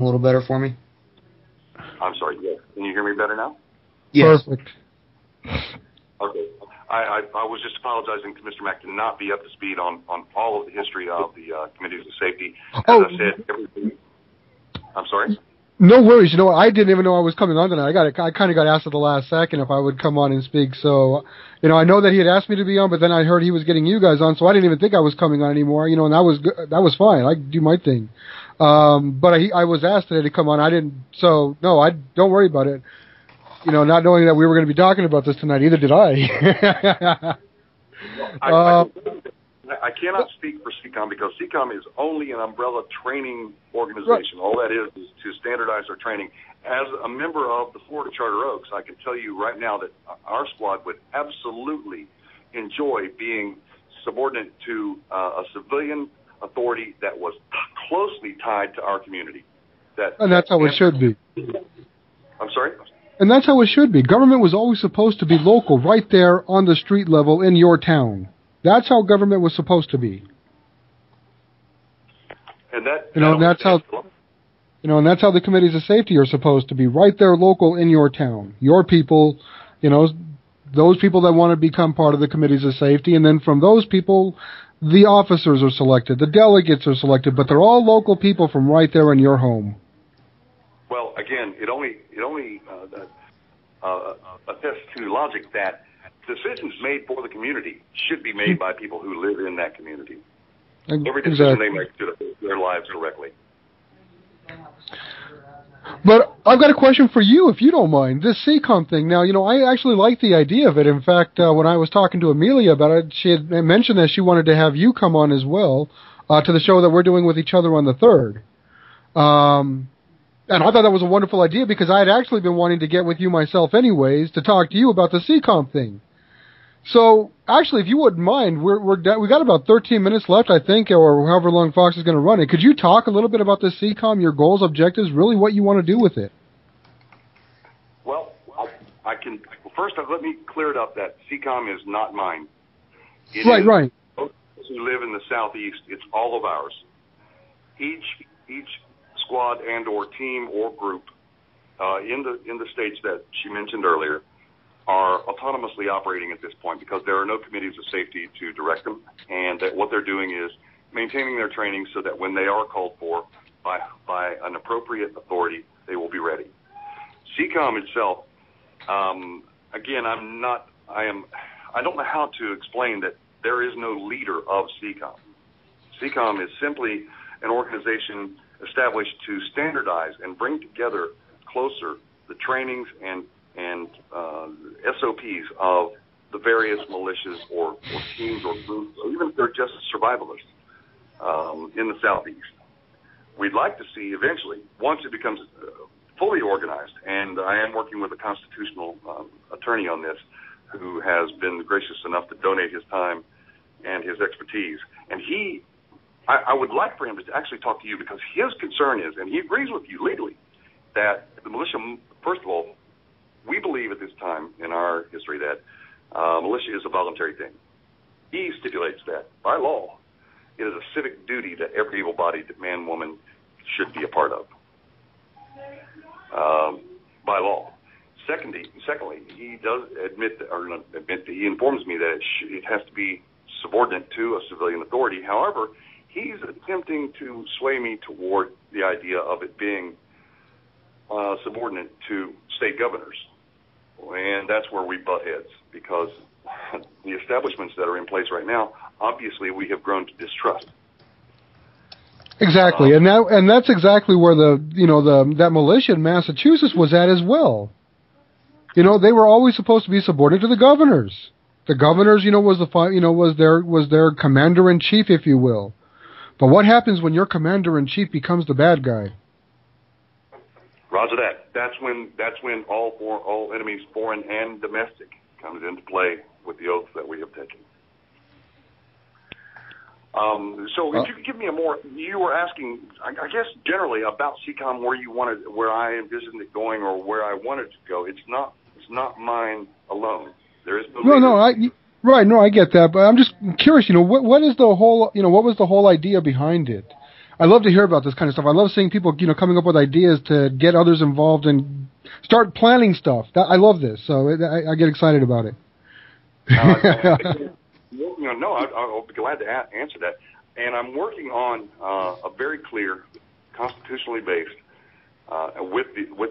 a little better for me? I'm sorry, yes. Can you hear me better now? Yes. Perfect. Okay. I was just apologizing to Mr. Mack to not be up to speed on all of the history of the committees of safety. As I said, everything. I'm sorry? No worries. I didn't even know I was coming on tonight. I kind of got asked at the last second if I would come on and speak. So, I know that he had asked me to be on, but then I heard he was getting you guys on, so I didn't even think I was coming on anymore. And that was good. That was fine. I could do my thing. But I was asked today to come on. I didn't. So no, don't worry about it. Not knowing that we were going to be talking about this tonight, either did I. I cannot speak for CCOM because CCOM is only an umbrella training organization. Right. All that is to standardize our training. As a member of the Florida Charter Oaks, I can tell you right now that our squad would absolutely enjoy being subordinate to a civilian authority that was closely tied to our community. And that's how it should be. I'm sorry? And that's how it should be. Government was always supposed to be local, right there on the street level in your town. That's how government was supposed to be. And that's how the committees of safety are supposed to be, right there local in your town. Your people, those people that want to become part of the committees of safety, and then from those people, the officers are selected, the delegates are selected, but they're all local people from right there in your home. Well, again, it only attests to logic that decisions made for the community should be made by people who live in that community. Every decision they make should affect their lives directly. But I've got a question for you, if you don't mind. This CCOM thing, now, I actually like the idea of it. In fact, when I was talking to Amelia about it, she had mentioned that she wanted to have you come on as well to the show that we're doing with each other on the 3rd. And I thought that was a wonderful idea because I had actually been wanting to get with you myself anyways to talk to you about the CCOM thing. So, actually, if you wouldn't mind, we got about 13 minutes left, I think, or however long Fox is going to run it. Could you talk a little bit about the CCOM, your goals, objectives, really what you want to do with it? Well, I can. First, let me clear it up that CCOM is not mine. Right. Those who live in the Southeast, it's all of ours. Each squad and or team or group in the states that she mentioned earlier are autonomously operating at this point because there are no committees of safety to direct them, and that what they're doing is maintaining their training so that when they are called for by an appropriate authority, they will be ready. CCOM itself, again, I don't know how to explain that there is no leader of CCOM. CCOM is simply an organization established to standardize and bring together closer the trainings and SOPs of the various militias or teams or groups, or even if they're just survivalists in the Southeast. We'd like to see eventually, once it becomes fully organized, and I am working with a constitutional attorney on this who has been gracious enough to donate his time and his expertise. And I would like for him to actually talk to you because his concern is, and he agrees with you legally, that the militia, first of all, we believe at this time in our history that militia is a voluntary thing. He stipulates that by law, it is a civic duty that every able-bodied man, woman should be a part of by law. Secondly, he does he informs me that it has to be subordinate to a civilian authority. However, he's attempting to sway me toward the idea of it being subordinate to state governors. And that's where we butt heads because the establishments that are in place right now, obviously we have grown to distrust. Exactly, and that's exactly where that militia in Massachusetts was at as well. They were always supposed to be subordinate to the governors. The governors, was their commander in chief, if you will. But what happens when your commander in chief becomes the bad guy? Roger that. That's when all enemies, foreign and domestic, comes into play with the oaths that we have taken. So if you could give me you were asking, I guess generally about CCOM where I envisioned it going or where I wanted to go. It's not mine alone. There is no. I get that, but I'm just curious. What is the whole? What was the whole idea behind it? I love to hear about this kind of stuff. I love seeing people, coming up with ideas to get others involved and start planning stuff. I love this, so I get excited about it. I'll be glad to answer that. And I'm working on a very clear, constitutionally based, with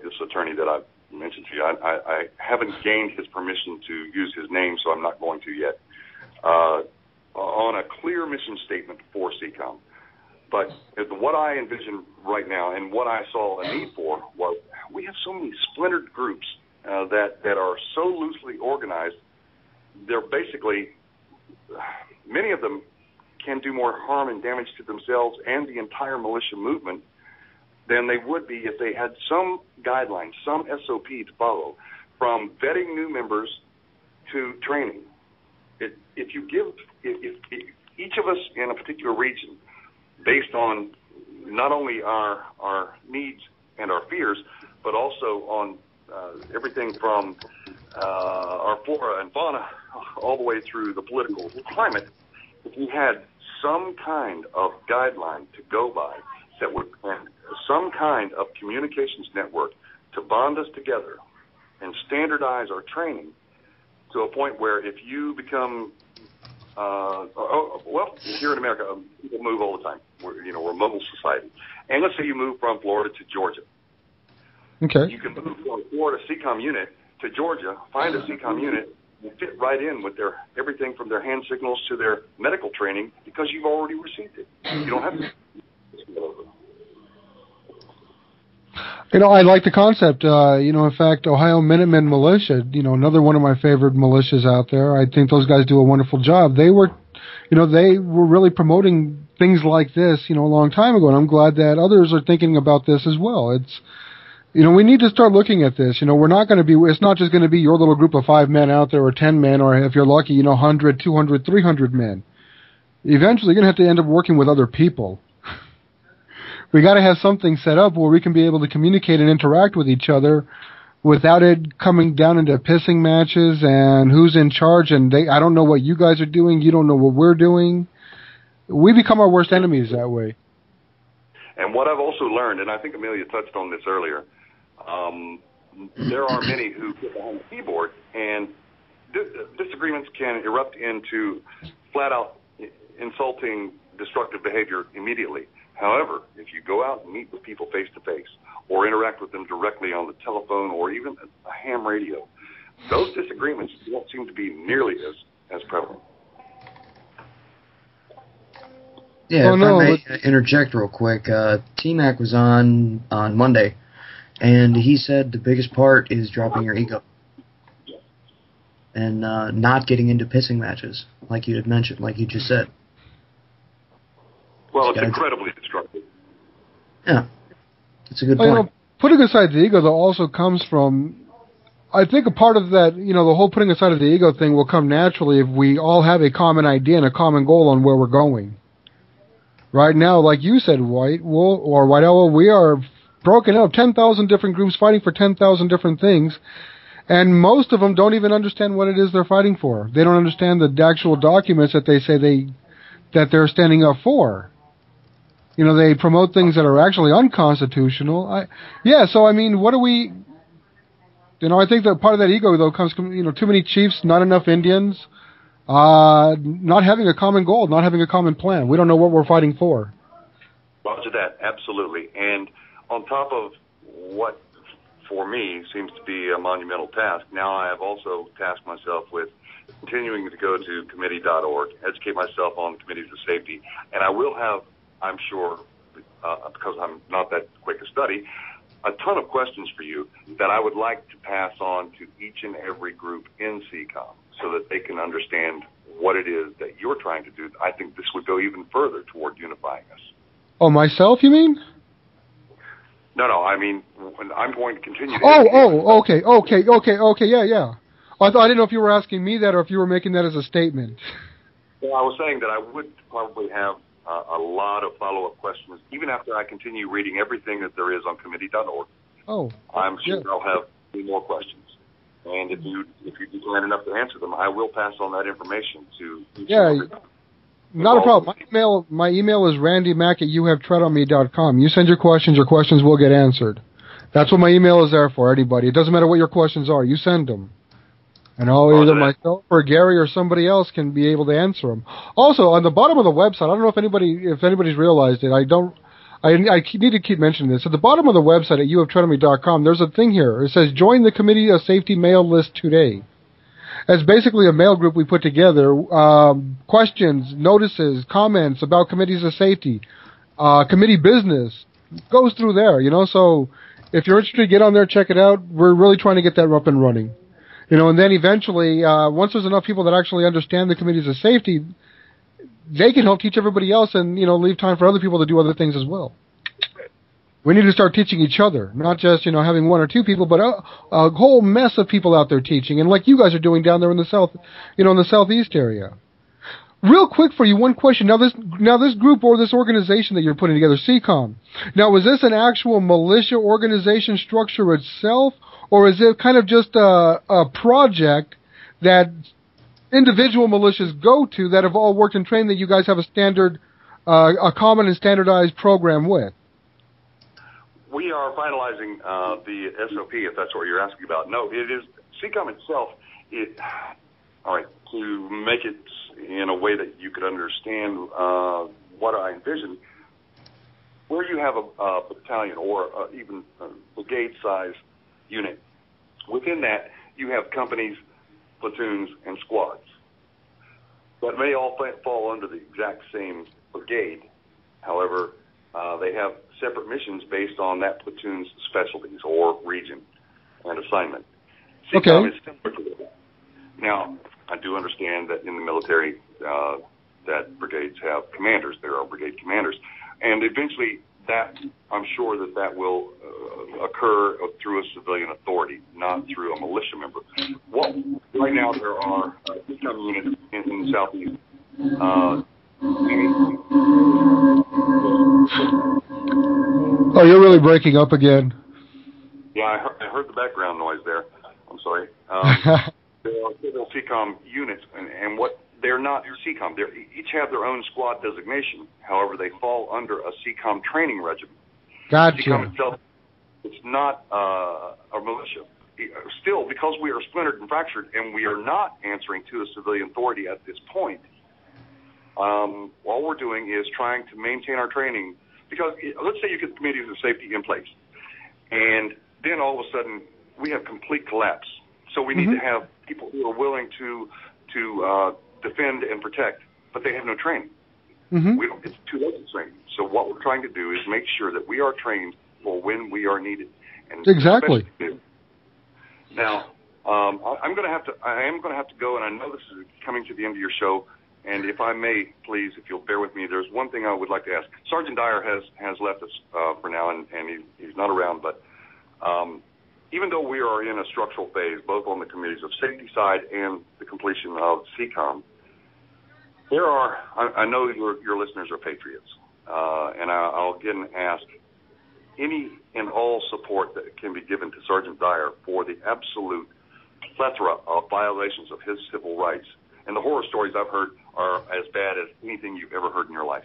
this attorney that I mentioned to you. I haven't gained his permission to use his name, so I'm not going to yet. On a clear mission statement for CECOM. But what I envision right now and what I saw a need for was we have so many splintered groups that are so loosely organized. They're basically, many of them can do more harm and damage to themselves and the entire militia movement than they would be if they had some guidelines, some SOP to follow, from vetting new members to training. If each of us in a particular region, based on not only our needs and our fears, but also on everything from our flora and fauna all the way through the political climate, if we had some kind of guideline to go by that would, some kind of communications network to bond us together and standardize our training to a point where if you become here in America, people move all the time. We're a mobile society. And let's say you move from Florida to Georgia. Okay. You can move from Florida CECOM unit to Georgia, find a CECOM unit, and fit right in with their everything from their hand signals to their medical training because you've already received it. You don't have to. I like the concept. In fact, Ohio Minutemen Militia, another one of my favorite militias out there. I think those guys do a wonderful job. They were really promoting things like this, a long time ago, and I'm glad that others are thinking about this as well. It's, we need to start looking at this. We're not going to be, it's not just going to be your little group of 5 men out there or 10 men, or if you're lucky, 100, 200, 300 men. Eventually, you're going to have to end up working with other people. We got to have something set up where we can be able to communicate and interact with each other without it coming down into pissing matches and who's in charge. And I don't know what you guys are doing. You don't know what we're doing. We become our worst enemies that way. And what I've also learned, and I think Amelia touched on this earlier, there are many who get behind the keyboard, and disagreements can erupt into flat-out insulting, destructive behavior immediately. However, if you go out and meet with people face-to-face or interact with them directly on the telephone or even a ham radio, those disagreements don't seem to be nearly as prevalent. Yeah, if I may interject real quick, T-Mac was on Monday, and he said the biggest part is dropping your ego and not getting into pissing matches, like you had mentioned, like you just said. Well, it's incredibly destructive. Yeah, that's a good point. Putting aside the ego, though, also comes from, I think a part of that, the whole putting aside of the ego thing will come naturally if we all have a common idea and a common goal on where we're going. Right now, like you said, White Owl, we are broken up, 10,000 different groups fighting for 10,000 different things, and most of them don't even understand what it is they're fighting for. They don't understand the actual documents that they say that they're standing up for. They promote things that are actually unconstitutional. What do we... I think that part of that ego, though, comes from, too many chiefs, not enough Indians, not having a common goal, not having a common plan. We don't know what we're fighting for. Roger that, absolutely. And on top of what, for me, seems to be a monumental task, now I have also tasked myself with continuing to go to committee.org, educate myself on committees of safety, and I will have, I'm sure, because I'm not that quick a study, a ton of questions for you that I would like to pass on to each and every group in CECOM so that they can understand what it is that you're trying to do. I think this would go even further toward unifying us. Oh, myself, you mean? No, I mean, I'm going to continue to... Okay, yeah. I didn't know if you were asking me that or if you were making that as a statement. Well, I was saying that I would probably have a lot of follow-up questions, even after I continue reading everything that there is on committee.org. Oh, I'm sure I'll have many more questions. And if you decline enough to answer them, I will pass on that information to each and every. Not a problem. My email is randymac@youhavetreadonme.com. You send your questions will get answered. That's what my email is there for, anybody. It doesn't matter what your questions are. You send them. And either myself or Gary or somebody else can be able to answer them. Also, on the bottom of the website, I don't know if anybody's realized it. I need to keep mentioning this. At the bottom of the website at youhavetreadonme.com, there's a thing here. It says, join the Committee of Safety mail list today. It's basically a mail group we put together. Questions, notices, comments about committees of safety, committee business. Goes through there, So if you're interested, get on there, check it out. We're really trying to get that up and running. And then eventually, once there's enough people that actually understand the committees of safety, they can help teach everybody else and, leave time for other people to do other things as well. We need to start teaching each other, not just, having one or two people, but a whole mess of people out there teaching, and like you guys are doing down there in the south, in the southeast area. Real quick for you, one question. Now this group or this organization that you're putting together, CCOM, now is this an actual militia organization structure itself, or is it kind of just a project that individual militias go to that have all worked and trained that you guys have a standard, a common and standardized program with? We are finalizing the SOP, if that's what you're asking about. No, it is CCOM itself. All right, to make it in a way that you could understand what I envision, where you have a battalion or even a brigade-size unit, within that you have companies, platoons, and squads that may all fall under the exact same brigade. However, they have separate missions based on that platoon's specialties or region and assignment. CCOM is similar to that. Now, I do understand that in the military that brigades have commanders. There are brigade commanders. And eventually, I'm sure that will occur through a civilian authority, not through a militia member. Right now, there are CCOM units in the southeast. Oh, you're really breaking up again. Yeah, I heard the background noise there. I'm sorry. There are several CCOM units, and what they're not CCOM. They each have their own squad designation. However, they fall under a CCOM training regimen. Gotcha. CCOM itself, it's not a militia. Still, because we are splintered and fractured, and we are not answering to a civilian authority at this point, all we're doing is trying to maintain our training. Because let's say you get committees of safety in place, and then all of a sudden we have complete collapse. So we need to have people who are willing to defend and protect, but they have no training. It's too late to train. So what we're trying to do is make sure that we are trained for when we are needed. And exactly. Now, I am going to have to go, and I know this is coming to the end of your show. And if I may, please, if you'll bear with me, there's one thing I would like to ask. Sergeant Dyer has left us for now, and he's not around. But even though we are in a structural phase, both on the committees of safety side and the completion of CCOM, I know your listeners are patriots, and I'll again ask any and all support that can be given to Sergeant Dyer for the absolute plethora of violations of his civil rights. And the horror stories I've heard are as bad as anything you've ever heard in your life.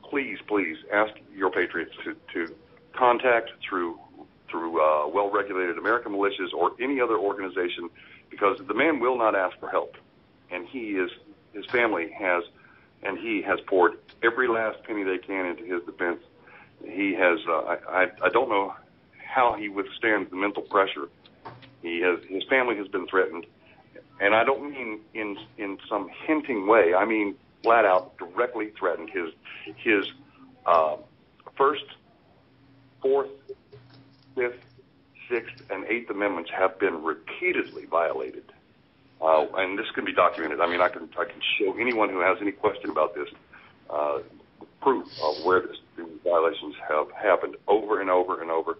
Please ask your patriots to contact through well-regulated American militias or any other organization, because the man will not ask for help, and his family has poured every last penny they can into his defense. He has I don't know how he withstands the mental pressure. His family has been threatened. And I don't mean in some hinting way. I mean flat out, directly threatened. His First, Fourth, Fifth, Sixth, and Eighth Amendments have been repeatedly violated, and this can be documented. I mean, I can show anyone who has any question about this proof of where these violations have happened over and over and over.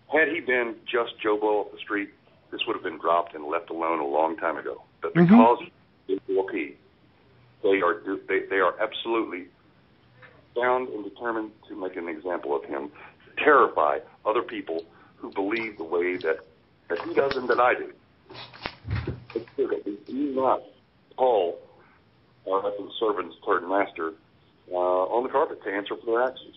Had he been just Joe Blow off the street, this would have been dropped and left alone a long time ago. But because he's OP, they are absolutely bound and determined to make an example of him, to terrify other people who believe the way that he does and that I do. It's clear that we do not call that's the servant's third master, on the carpet to answer for their actions.